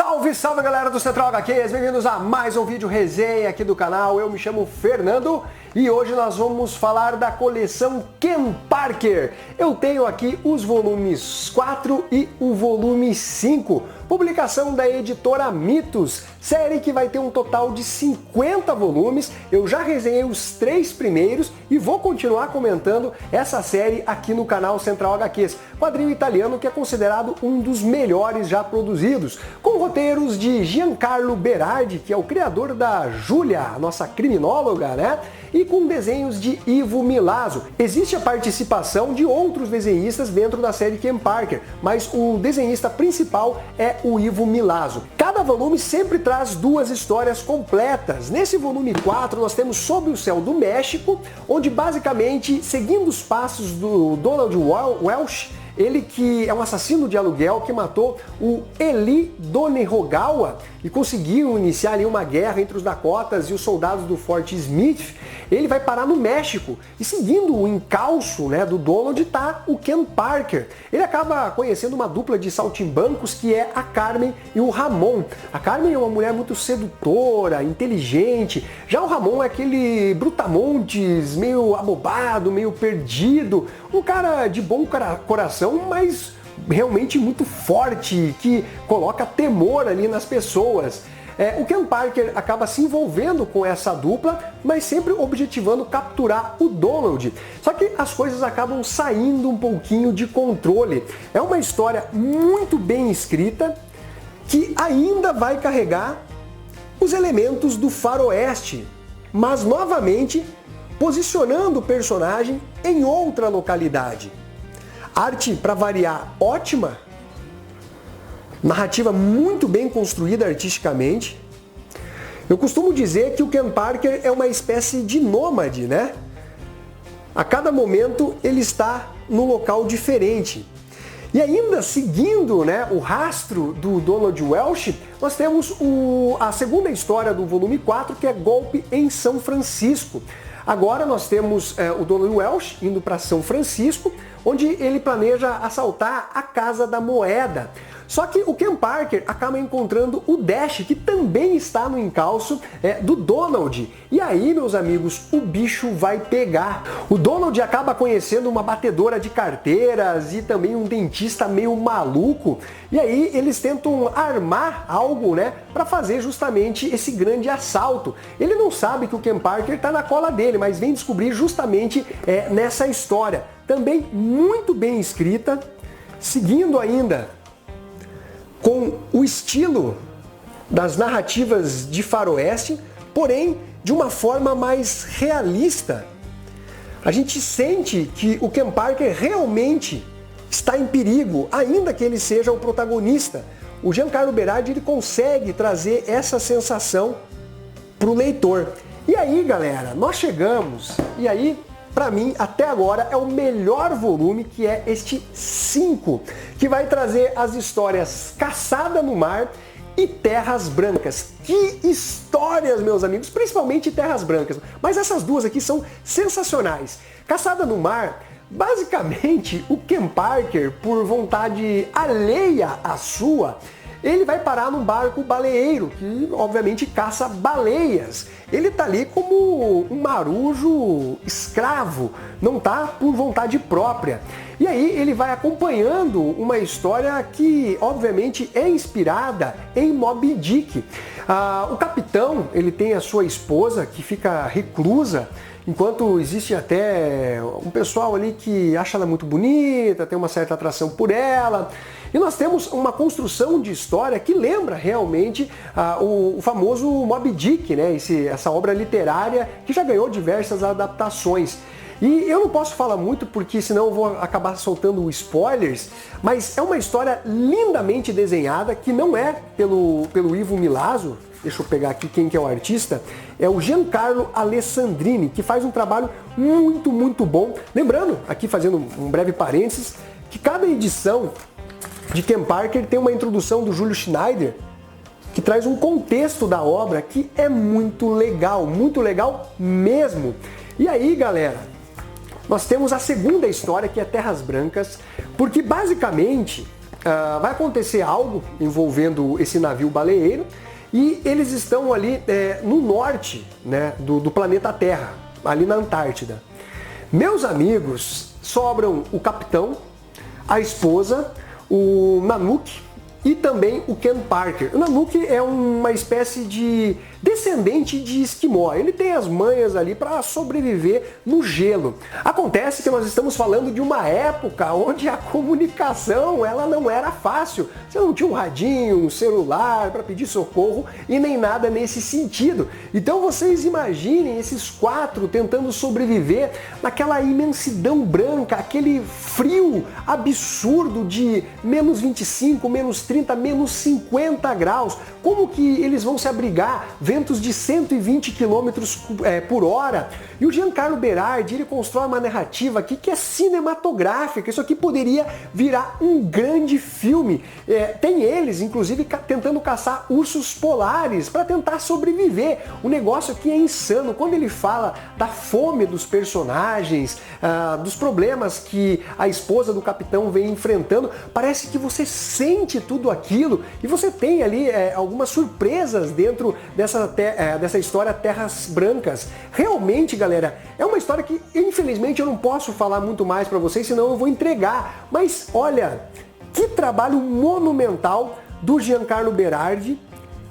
Salve, salve galera do Central HQs, bem-vindos a mais um vídeo resenha aqui do canal. Eu me chamo Fernando e hoje nós vamos falar da coleção Ken Parker. Eu tenho aqui os volumes 4 e o volume 5, publicação da editora Mitos, série que vai ter um total de 50 volumes. Eu já resenhei os 3 primeiros e vou continuar comentando essa série aqui no canal Central HQs, quadrinho italiano que é considerado um dos melhores já produzidos, com roteiros de Giancarlo Berardi, que é o criador da Júlia, a nossa criminóloga, né? E com desenhos de Ivo Milazzo. Existe a participação de outros desenhistas dentro da série Ken Parker, mas o desenhista principal é o Ivo Milazzo. Cada volume sempre traz 2 histórias completas. Nesse volume 4 nós temos Sob o Céu do México, onde basicamente, seguindo os passos do Donald Welsh, ele que é um assassino de aluguel que matou o Eli Donerogawa e conseguiu iniciar ali uma guerra entre os Dakotas e os soldados do Forte Smith, ele vai parar no México e seguindo o encalço, né, do Donald tá o Ken Parker. Ele acaba conhecendo uma dupla de saltimbancos que é a Carmen e o Ramon. A Carmen é uma mulher muito sedutora, inteligente, já o Ramon é aquele brutamontes, meio abobado, meio perdido, um cara de bom coração, mas realmente muito forte, que coloca temor ali nas pessoas. O Ken Parker acaba se envolvendo com essa dupla, mas sempre objetivando capturar o Donald. Só que as coisas acabam saindo um pouquinho de controle. É uma história muito bem escrita, que ainda vai carregar os elementos do faroeste, mas novamente posicionando o personagem em outra localidade. Arte, para variar, ótima. Narrativa muito bem construída artisticamente. Eu costumo dizer que o Ken Parker é uma espécie de nômade, né? A cada momento ele está num local diferente. E ainda seguindo, né, o rastro do Donald Welsh, nós temos a segunda história do volume 4, que é Golpe em São Francisco. Agora nós temos o Donald Welsh indo para São Francisco, onde ele planeja assaltar a Casa da Moeda. Só que o Ken Parker acaba encontrando o Dash, que também está no encalço do Donald. E aí, meus amigos, o bicho vai pegar. O Donald acaba conhecendo uma batedora de carteiras e também um dentista meio maluco. E aí eles tentam armar algo, né, para fazer justamente esse grande assalto. Ele não sabe que o Ken Parker está na cola dele, mas vem descobrir justamente nessa história. Também muito bem escrita, seguindo ainda com o estilo das narrativas de faroeste, porém de uma forma mais realista. A gente sente que o Ken Parker realmente está em perigo, ainda que ele seja o protagonista. O Giancarlo Berardi ele consegue trazer essa sensação para o leitor. E aí, galera, nós chegamos, e aí, para mim, até agora, é o melhor volume, que é este 5, que vai trazer as histórias Caçada no Mar e Terras Brancas. Que histórias, meus amigos, principalmente Terras Brancas. Mas essas duas aqui são sensacionais. Caçada no Mar, basicamente, o Ken Parker, por vontade alheia à sua, ele vai parar num barco baleeiro, que obviamente caça baleias. Ele tá ali como um marujo escravo, não tá por vontade própria. E aí ele vai acompanhando uma história que obviamente é inspirada em Moby Dick. O capitão, ele tem a sua esposa que fica reclusa, enquanto existe até um pessoal ali que acha ela muito bonita, tem uma certa atração por ela. E nós temos uma construção de história que lembra realmente o famoso Moby Dick, né? Essa obra literária que já ganhou diversas adaptações. E eu não posso falar muito porque senão eu vou acabar soltando spoilers, mas é uma história lindamente desenhada que não é pelo Ivo Milazzo. Deixa eu pegar aqui quem que é o artista, é o Giancarlo Alessandrini, que faz um trabalho muito, muito bom. Lembrando, aqui fazendo um breve parênteses, que cada edição de Ken Parker tem uma introdução do Júlio Schneider, que traz um contexto da obra que é muito legal mesmo. E aí, galera, nós temos a segunda história, que é Terras Brancas, porque basicamente vai acontecer algo envolvendo esse navio baleeiro e eles estão ali no norte, né, do planeta Terra, ali na Antártida. Meus amigos, sobram o capitão, a esposa, o Nanook e também o Ken Parker. O Nanook é uma espécie de descendente de esquimó. Ele tem as manhas ali para sobreviver no gelo. Acontece que nós estamos falando de uma época onde a comunicação ela não era fácil. Você não tinha um radinho, um celular para pedir socorro e nem nada nesse sentido. Então vocês imaginem esses 4 tentando sobreviver naquela imensidão branca, aquele frio absurdo de menos 25, menos 30, menos 50 graus. Como que eles vão se abrigar? Ventos de 120 km por hora. E o Giancarlo Berardi, ele constrói uma narrativa aqui que é cinematográfica. Isso aqui poderia virar um grande filme. Tem eles, inclusive, tentando caçar ursos polares para tentar sobreviver. O negócio aqui é insano. Quando ele fala da fome dos personagens, dos problemas que a esposa do capitão vem enfrentando, parece que você sente tudo aquilo e você tem ali algumas surpresas dentro dessa história Terras Brancas. Realmente, galera, é uma história que infelizmente eu não posso falar muito mais para vocês, senão eu vou entregar. Mas olha, que trabalho monumental do Giancarlo Berardi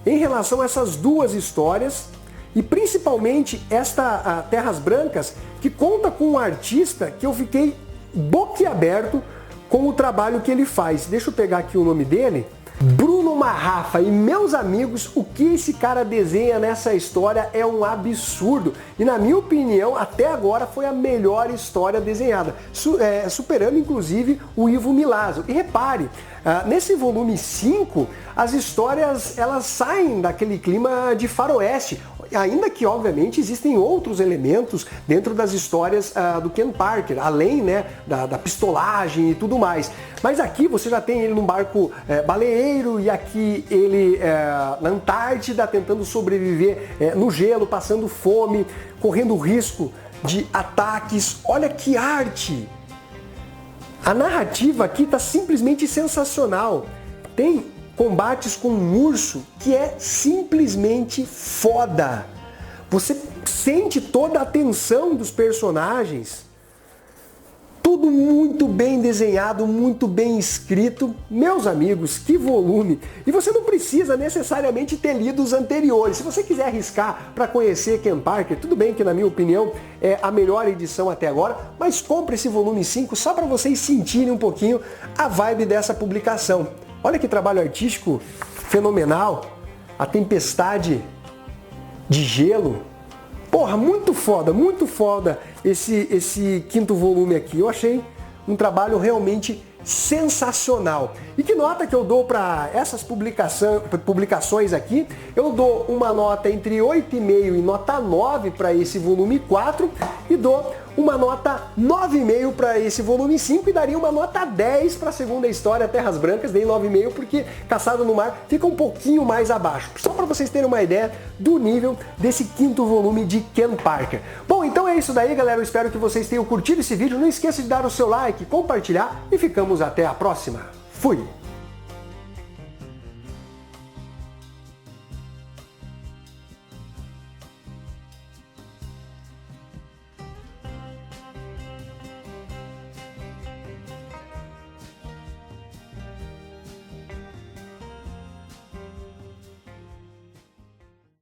em relação a essas 2 histórias e principalmente esta Terras Brancas, que conta com um artista que eu fiquei boquiaberto com o trabalho que ele faz. Deixa eu pegar aqui o nome dele. Bruno Marrafa. E meus amigos, o que esse cara desenha nessa história é um absurdo. E na minha opinião, até agora foi a melhor história desenhada, superando inclusive o Ivo Milazzo. E repare, nesse volume 5, as histórias elas saem daquele clima de faroeste. Ainda que, obviamente, existem outros elementos dentro das histórias do Ken Parker, além, né, da pistolagem e tudo mais. Mas aqui você já tem ele num barco baleeiro e aqui ele na Antártida tentando sobreviver no gelo, passando fome, correndo risco de ataques. Olha que arte! A narrativa aqui está simplesmente sensacional. Tem combates com um urso que é simplesmente foda. Você sente toda a tensão dos personagens. Tudo muito bem desenhado, muito bem escrito. Meus amigos, que volume! E você não precisa necessariamente ter lido os anteriores. Se você quiser arriscar para conhecer Ken Parker, tudo bem que na minha opinião é a melhor edição até agora, mas compre esse volume 5 só para vocês sentirem um pouquinho a vibe dessa publicação. Olha que trabalho artístico fenomenal, a tempestade de gelo. Porra, muito foda esse 5º volume aqui. Eu achei um trabalho realmente sensacional. E que nota que eu dou para essas publicações aqui? Eu dou uma nota entre 8,5 e nota 9 para esse volume 4 e dou uma nota 9,5 para esse volume 5 e daria uma nota 10 para a segunda história, Terras Brancas. Dei 9,5 porque Caçada no Mar fica um pouquinho mais abaixo. Só para vocês terem uma ideia do nível desse 5º volume de Ken Parker. Bom, então é isso daí, galera. Eu espero que vocês tenham curtido esse vídeo. Não esqueça de dar o seu like, compartilhar e ficamos até a próxima. Fui!